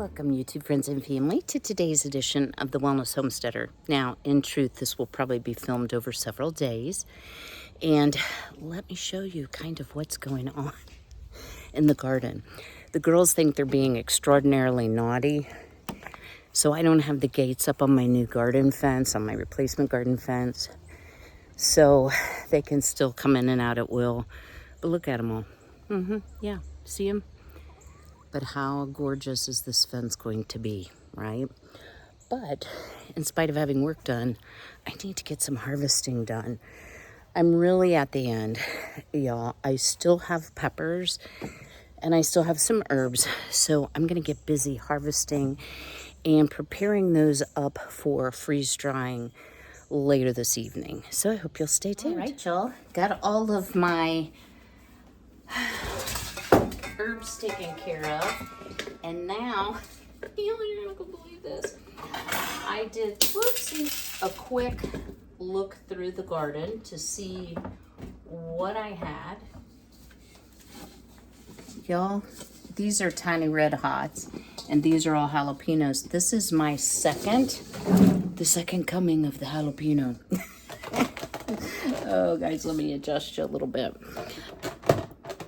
Welcome, YouTube friends and family, to today's edition of The Wellness Homesteader. Now, in truth, this will probably be filmed over several days, and let me show you kind of what's going on in the garden. The girls think they're being extraordinarily naughty, so I don't have the gates up on my new garden fence, on my replacement garden fence, so they can still come in and out at will. But look at them all. Yeah, see them? But how gorgeous is this fence going to be, right? But in spite of having work done, I need to get some harvesting done. I'm really at the end, y'all. I still have peppers and I still have some herbs. So I'm gonna get busy harvesting and preparing those up for freeze drying later this evening. So I hope you'll stay tuned. All right, y'all. Got all of my herbs taken care of, and now you're not gonna believe this. I did a quick look through the garden to see what I had. Y'all, these are tiny red hots, and these are all jalapenos. This is my the second coming of the jalapeno. Oh, guys, let me adjust you a little bit.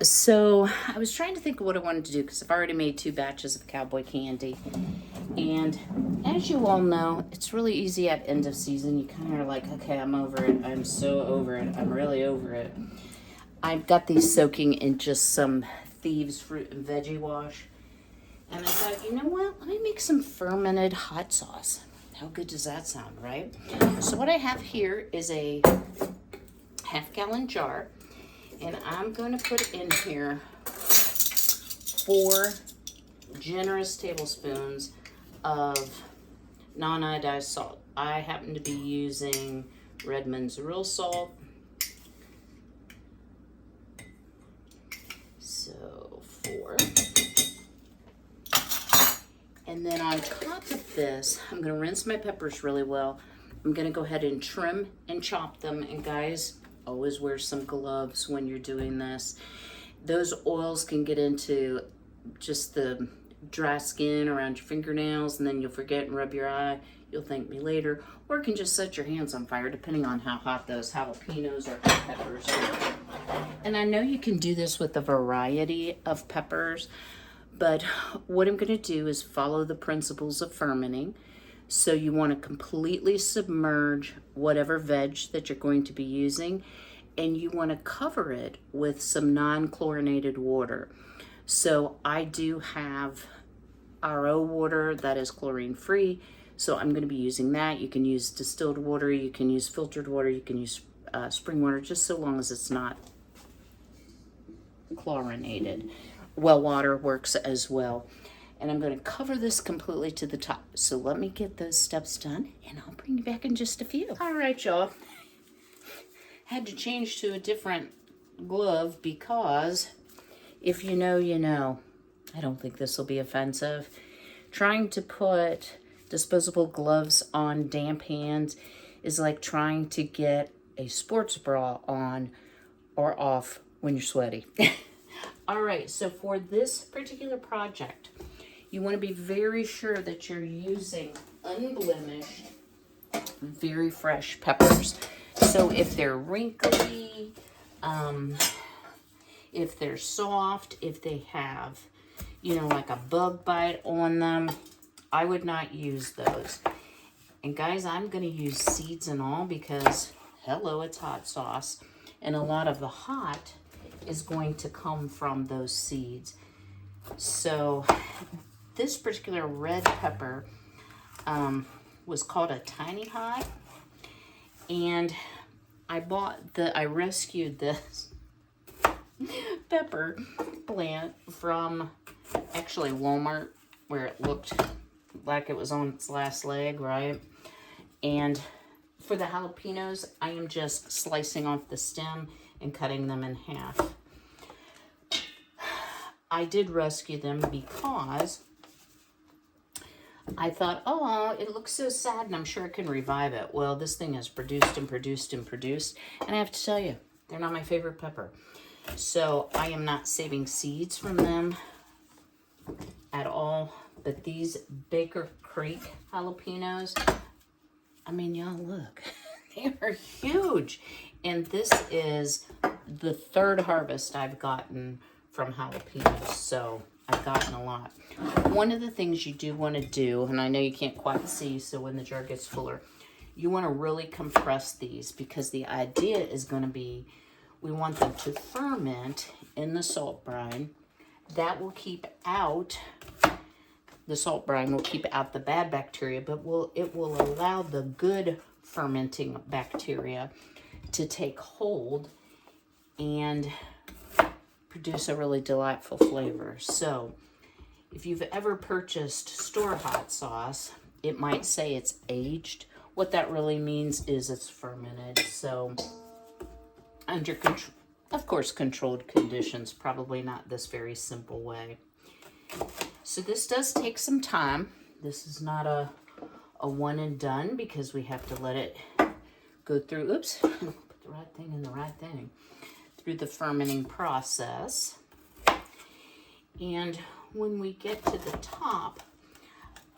So I was trying to think of what I wanted to do because I've already made 2 batches of cowboy candy. And as you all know, it's really easy at end of season. You kind of are like, okay, I'm over it. I'm so over it. I'm really over it. I've got these soaking in just some Thieves fruit and veggie wash. And I thought, you know what? Let me make some fermented hot sauce. How good does that sound, right? So what I have here is a half-gallon jar. And I'm going to put in here 4 generous tablespoons of non-iodized salt. I happen to be using Redmond's real salt. So 4. And then on top of this, I'm going to rinse my peppers really well. I'm going to go ahead and trim and chop them. And guys, always wear some gloves when you're doing this. Those oils can get into just the dry skin around your fingernails, and then you'll forget and rub your eye. You'll thank me later. Or it can just set your hands on fire, depending on how hot those jalapenos or peppers are. And I know you can do this with a variety of peppers, but what I'm going to do is follow the principles of fermenting. So you want to completely submerge whatever veg that you're going to be using, and you want to cover it with some non-chlorinated water. So I do have RO water that is chlorine free, so I'm going to be using that. You can use distilled water, you can use filtered water, you can use spring water, just so long as it's not chlorinated. Well water works as well. And I'm going to cover this completely to the top. So let me get those steps done, and I'll bring you back in just a few. All right, y'all. Had to change to a different glove because if you know, you know. I don't think this will be offensive. Trying to put disposable gloves on damp hands is like trying to get a sports bra on or off when you're sweaty. All right, so for this particular project, you want to be very sure that you're using unblemished, very fresh peppers. So if they're wrinkly, if they're soft, if they have, you know, like a bug bite on them, I would not use those. And guys, I'm going to use seeds and all because, hello, it's hot sauce. And a lot of the hot is going to come from those seeds. So this particular red pepper was called a tiny hot, and I rescued this pepper plant from actually Walmart, where it looked like it was on its last leg, right? And for the jalapenos, I am just slicing off the stem and cutting them in half. I did rescue them because I thought, oh, it looks so sad and I'm sure I can revive it. Well, this thing has produced and produced and produced. And I have to tell you, they're not my favorite pepper. So I am not saving seeds from them at all. But these Baker Creek jalapenos, I mean, y'all look, they are huge. And this is the third harvest I've gotten from jalapenos, so I've gotten a lot. One of the things you do want to do, and I know you can't quite see, so when the jar gets fuller, you want to really compress these, because the idea is going to be, we want them to ferment in the salt brine. That will keep out, the salt brine will keep out the bad bacteria, but it will allow the good fermenting bacteria to take hold and produce a really delightful flavor. So if you've ever purchased store hot sauce, it might say it's aged. What that really means is it's fermented. So under control, of course, controlled conditions, probably not this very simple way. So this does take some time. This is not a one and done, because we have to let it go through, oops, put the right thing in the right thing, through the fermenting process. And when we get to the top,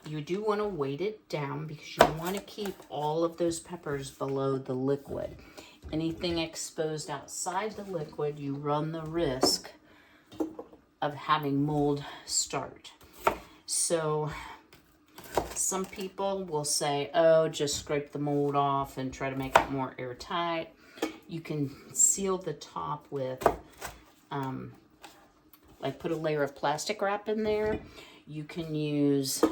you do want to weight it down, because you want to keep all of those peppers below the liquid. Anything exposed outside the liquid, you run the risk of having mold start. So some people will say, oh, just scrape the mold off and try to make it more airtight. You can seal the top with, like, put a layer of plastic wrap in there. You can use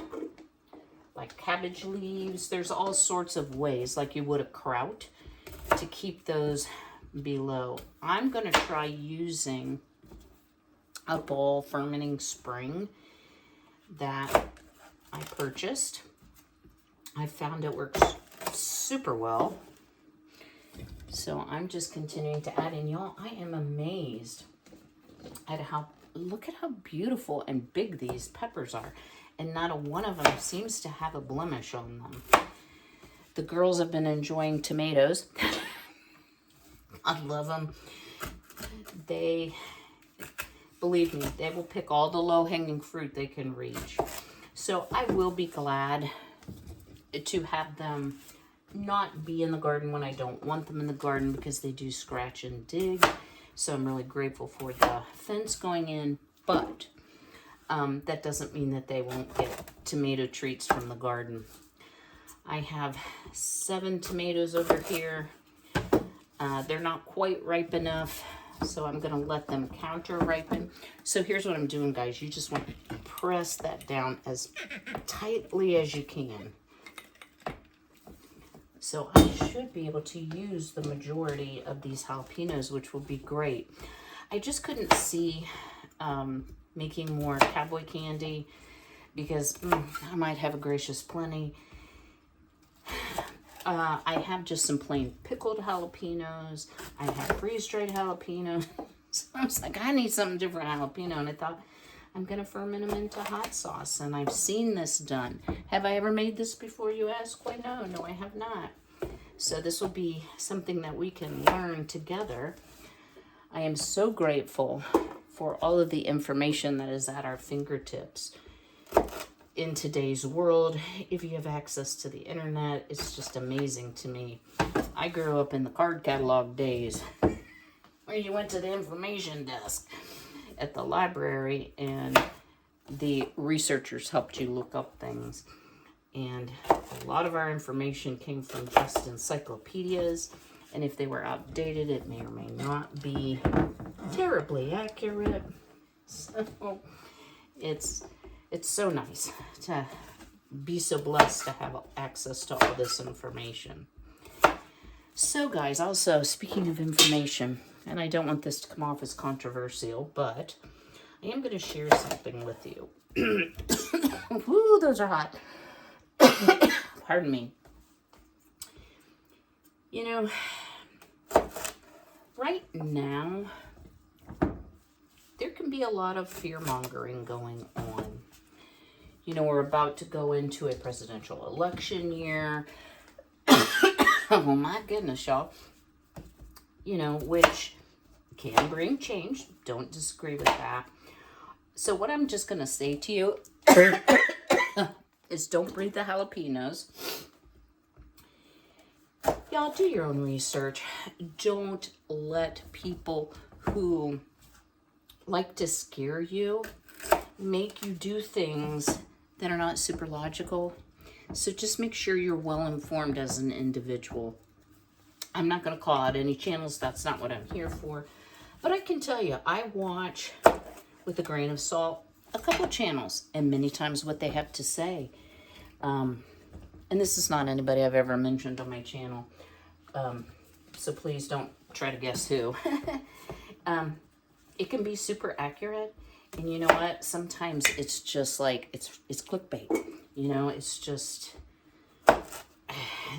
like cabbage leaves. There's all sorts of ways, like you would a kraut, to keep those below. I'm going to try using a ball fermenting spring that I purchased. I found it works super well. So I'm just continuing to add in. Y'all, I am amazed at look at how beautiful and big these peppers are. And not a one of them seems to have a blemish on them. The girls have been enjoying tomatoes. I love them. They, believe me, they will pick all the low-hanging fruit they can reach. So I will be glad to have them not be in the garden when I don't want them in the garden, because they do scratch and dig. So I'm really grateful for the fence going in, but that doesn't mean that they won't get tomato treats from the garden. I have 7 tomatoes over here. They're not quite ripe enough, so I'm going to let them counter ripen. So here's what I'm doing, guys. You just want to press that down as tightly as you can. So I should be able to use the majority of these jalapenos, which will be great. I just couldn't see making more cowboy candy, because I might have a gracious plenty. I have just some plain pickled jalapenos. I have freeze-dried jalapenos. So I was like, I need something different jalapeno. And I thought, I'm going to ferment them into hot sauce. And I've seen this done. Have I ever made this before, you ask? Why, no, I have not. So this will be something that we can learn together. I am so grateful for all of the information that is at our fingertips in today's world. If you have access to the internet, it's just amazing to me. I grew up in the card catalog days where you went to the information desk at the library and the researchers helped you look up things. And a lot of our information came from just encyclopedias, and if they were outdated, it may or may not be terribly accurate. So it's so nice to be so blessed to have access to all this information. So guys, also speaking of information, and I don't want this to come off as controversial, but I am going to share something with you. Woo, those are hot. Pardon me. You know, right now, there can be a lot of fear-mongering going on. You know, we're about to go into a presidential election year. Oh my goodness, y'all. You know, which can bring change. Don't disagree with that. So what I'm just going to say to you is don't breathe the jalapenos. Y'all do your own research. Don't let people who like to scare you make you do things that are not super logical. So just make sure you're well informed as an individual. I'm not going to call out any channels. That's not what I'm here for. But I can tell you, I watch with a grain of salt a couple channels and many times what they have to say. And this is not anybody I've ever mentioned on my channel. So please don't try to guess who. It can be super accurate. And you know what? Sometimes it's just like, it's clickbait. You know, it's just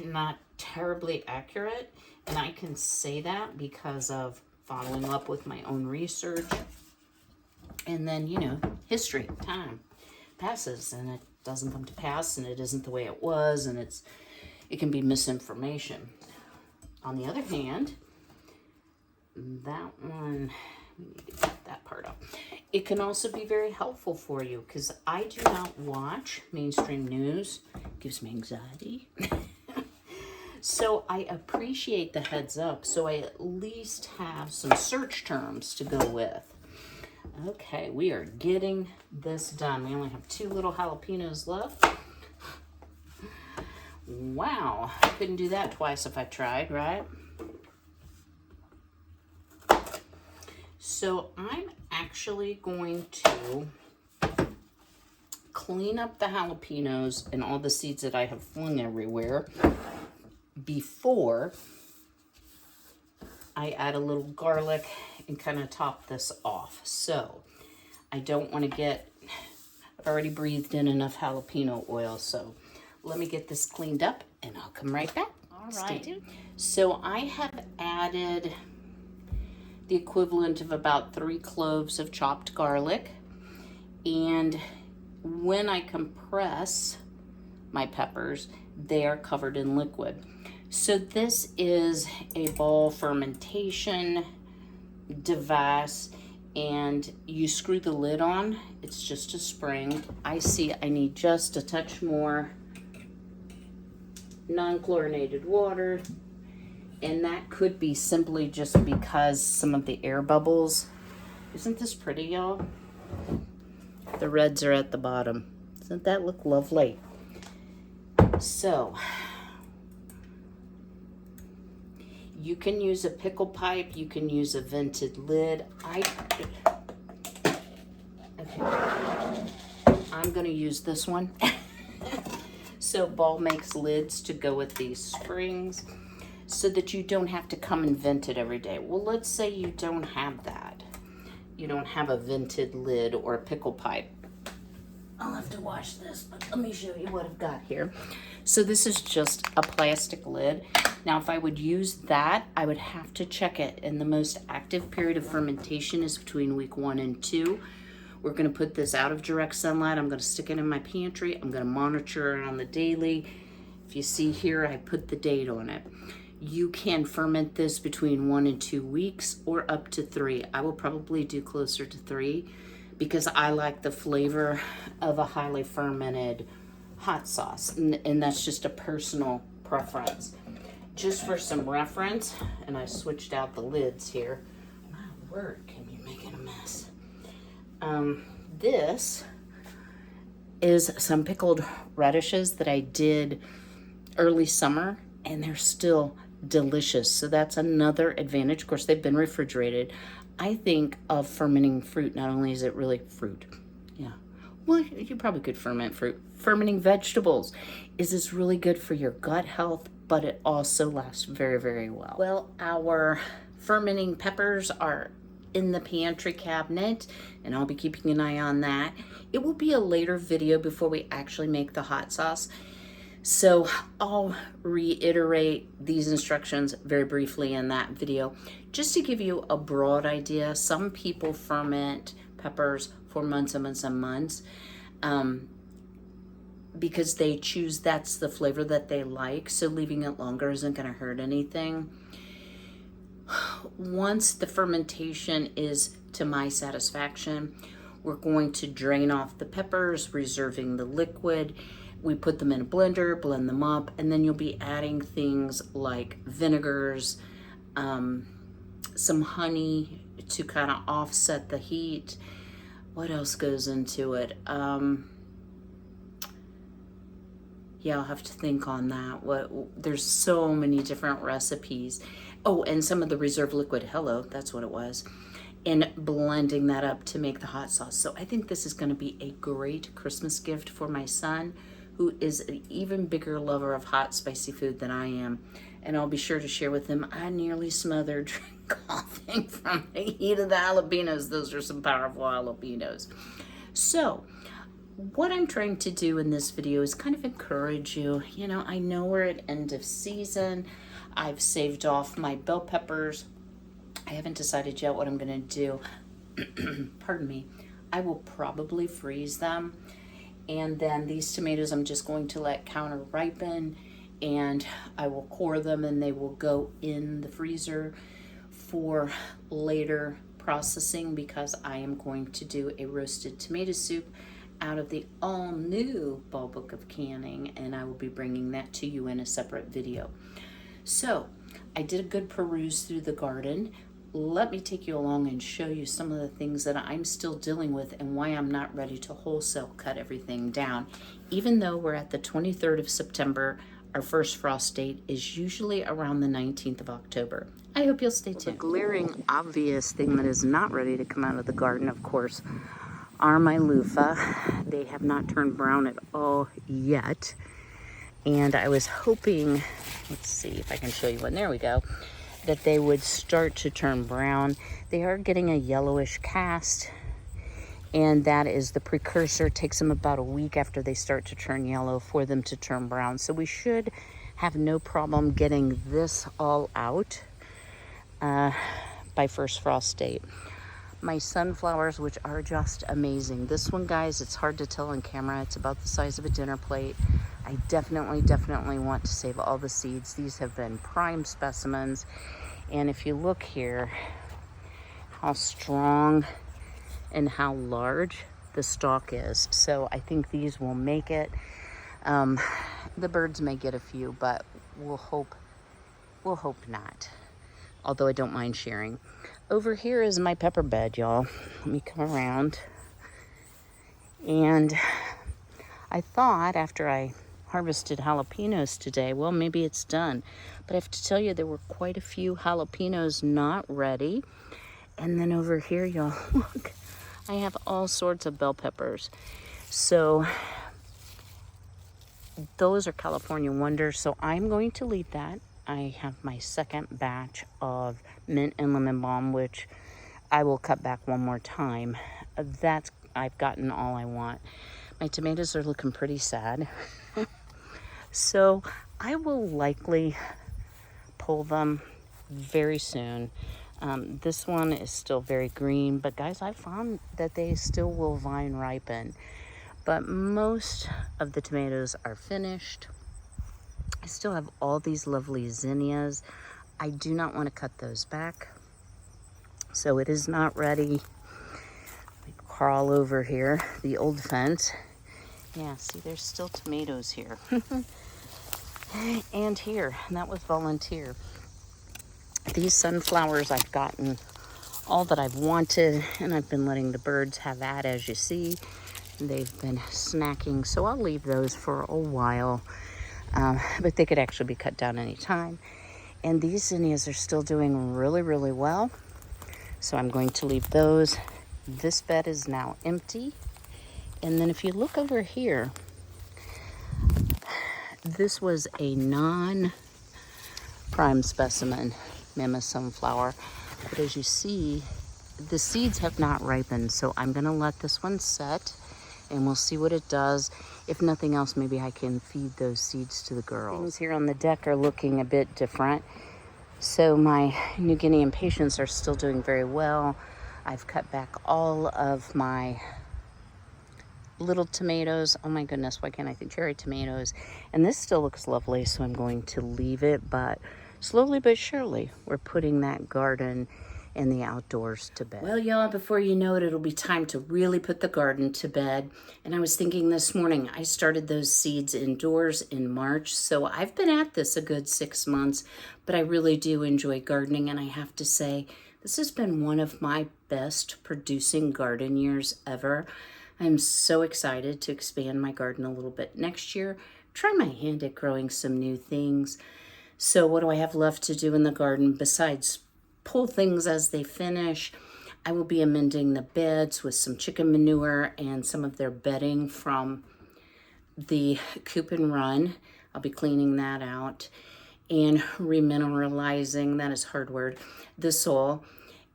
not terribly accurate. And I can say that because of following up with my own research. And then, you know, history, time passes and it doesn't come to pass and it isn't the way it was, and it can be misinformation. On the other hand, that one, we need to get that part up. It can also be very helpful for you because I do not watch mainstream news. It gives me anxiety. So I appreciate the heads up. So I at least have some search terms to go with. Okay, we are getting this done. We only have 2 little jalapenos left. Wow, couldn't do that twice if I tried, right? So I'm actually going to clean up the jalapenos and all the seeds that I have flung everywhere before I add a little garlic and kind of top this off. So I don't want to I've already breathed in enough jalapeno oil, so let me get this cleaned up and I'll come right back. All right. Stay tuned. So I have added the equivalent of about 3 cloves of chopped garlic. And when I compress my peppers, they are covered in liquid. So this is a ball fermentation device, and you screw the lid on. It's just a spring. I see I need just a touch more non-chlorinated water, and that could be simply just because some of the air bubbles. Isn't this pretty, y'all? The reds are at the bottom. Doesn't that look lovely? So you can use a pickle pipe, you can use a vented lid. I'm gonna use this one. So Ball makes lids to go with these springs so that you don't have to come and vent it every day. Well, let's say you don't have that. You don't have a vented lid or a pickle pipe. I'll have to wash this, but let me show you what I've got here. So this is just a plastic lid. Now, if I would use that, I would have to check it. And the most active period of fermentation is between week 1 and 2. We're gonna put this out of direct sunlight. I'm gonna stick it in my pantry. I'm gonna monitor it on the daily. If you see here, I put the date on it. You can ferment this between 1 and 2 weeks or up to 3. I will probably do closer to 3 because I like the flavor of a highly fermented hot sauce. And that's just a personal preference. Just for some reference, and I switched out the lids here. My word, can you make it a mess? This is some pickled radishes that I did early summer, and they're still delicious. So that's another advantage. Of course, they've been refrigerated. I think of fermenting fruit, not only is it really fruit. Yeah. Well, you probably could ferment fruit. Fermenting vegetables is this really good for your gut health, but it also lasts very, very well. Well, our fermenting peppers are in the pantry cabinet, and I'll be keeping an eye on that. It will be a later video before we actually make the hot sauce. So I'll reiterate these instructions very briefly in that video, just to give you a broad idea. Some people ferment peppers for months and months and months because they choose that's the flavor that they like. So leaving it longer isn't gonna hurt anything. Once the fermentation is to my satisfaction, We're going to drain off the peppers, reserving the liquid. We put them in a blender, blend them up, and then you'll be adding things like vinegars, some honey to kind of offset the heat. What else goes into it? Yeah, I'll have to think on that. There's so many different recipes. Oh, and some of the reserved liquid. Hello, that's what it was. And blending that up to make the hot sauce. So I think this is going to be a great Christmas gift for my son, who is an even bigger lover of hot, spicy food than I am. And I'll be sure to share with him. I nearly smothered coughing from the heat of the jalapenos. Those are some powerful jalapenos. So what I'm trying to do in this video is kind of encourage you. You know, I know we're at end of season. I've saved off my bell peppers. I haven't decided yet what I'm gonna do. Pardon me. I will probably freeze them. And then these tomatoes I'm just going to let counter ripen, and I will core them and they will go in the freezer for later processing, because I am going to do a roasted tomato soup out of the all-new Ball Book of Canning, and I will be bringing that to you in a separate video. So I did a good peruse through the garden. Let me take you along and show you some of the things that I'm still dealing with and why I'm not ready to wholesale cut everything down. Even though we're at the 23rd of September, our first frost date is usually around the 19th of October. I hope you'll stay tuned. The glaring obvious thing that is not ready to come out of the garden, of course, are my loofah. They have not turned brown at all yet. And I was hoping, let's see if I can show you one, there we go, that they would start to turn brown. They are getting a yellowish cast, and that is the precursor. It takes them about a week after they start to turn yellow for them to turn brown. So we should have no problem getting this all out by first frost date. My sunflowers, which are just amazing. This one, guys, it's hard to tell on camera. It's about the size of a dinner plate. I definitely want to save all the seeds. These have been prime specimens. And if you look here, how strong and how large the stalk is. So I think these will make it. The birds may get a few, but we'll hope not. Although I don't mind sharing. Over here is my pepper bed, y'all. Let me come around. And I thought after I harvested jalapenos today, well, maybe it's done. But I have to tell you, there were quite a few jalapenos not ready. And then over here, y'all, look, I have all sorts of bell peppers. So those are California Wonders. So I'm going to leave that. I have my second batch of mint and lemon balm, which I will cut back one more time. I've gotten all I want. My tomatoes are looking pretty sad. So I will likely pull them very soon. This one is still very green, but guys, I found that they still will vine ripen. But most of the tomatoes are finished. I still have all these lovely zinnias. I do not want to cut those back. So it is not ready. Let me crawl over here, the old fence. Yeah, see, there's still tomatoes here. And here, and that was volunteer. These sunflowers, I've gotten all that I've wanted, and I've been letting the birds have at, as you see. They've been snacking, so I'll leave those for a while. But they could actually be cut down anytime. And these zinnias are still doing really well. So I'm going to leave those. This bed is now empty. And then if you look over here, this was a non-prime specimen Mama sunflower. But as you see, the seeds have not ripened. So I'm going to let this one set. And we'll see what it does. If nothing else, maybe I can feed those seeds to the girls. Things here on the deck are looking a bit different. So my New Guinea impatiens are still doing very well. I've cut back all of my little tomatoes. Oh my goodness, why can't I think? Cherry tomatoes. And this still looks lovely, so I'm going to leave it. But slowly but surely, we're putting that garden and the outdoors to bed. Well, y'all, before you know it, it'll be time to really put the garden to bed. And I was thinking this morning, I started those seeds indoors in March, so I've been at this a good 6 months, but I really do enjoy gardening, and I have to say, this has been one of my best producing garden years ever. I'm so excited to expand my garden a little bit next year, try my hand at growing some new things. So what do I have left to do in the garden besides pull things as they finish? I will be amending the beds with some chicken manure and some of their bedding from the Coop and Run. I'll be cleaning that out and remineralizing, that is a hard word, the soil,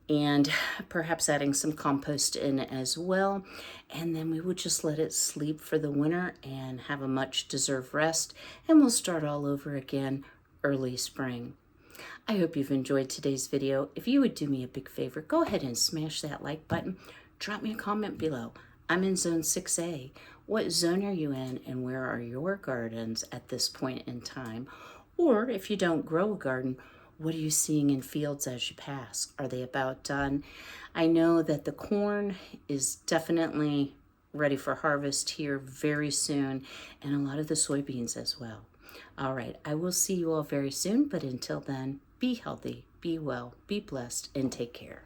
and perhaps adding some compost in as well. And then we would just let it sleep for the winter and have a much deserved rest, and we'll start all over again early spring. I hope you've enjoyed today's video. If you would do me a big favor, go ahead and smash that like button. Drop me a comment below. I'm in zone 6A. What zone are you in, and where are your gardens at this point in time? Or if you don't grow a garden, what are you seeing in fields as you pass? Are they about done? I know that the corn is definitely ready for harvest here very soon, and a lot of the soybeans as well. All right, I will see you all very soon, but until then, be healthy, be well, be blessed, and take care.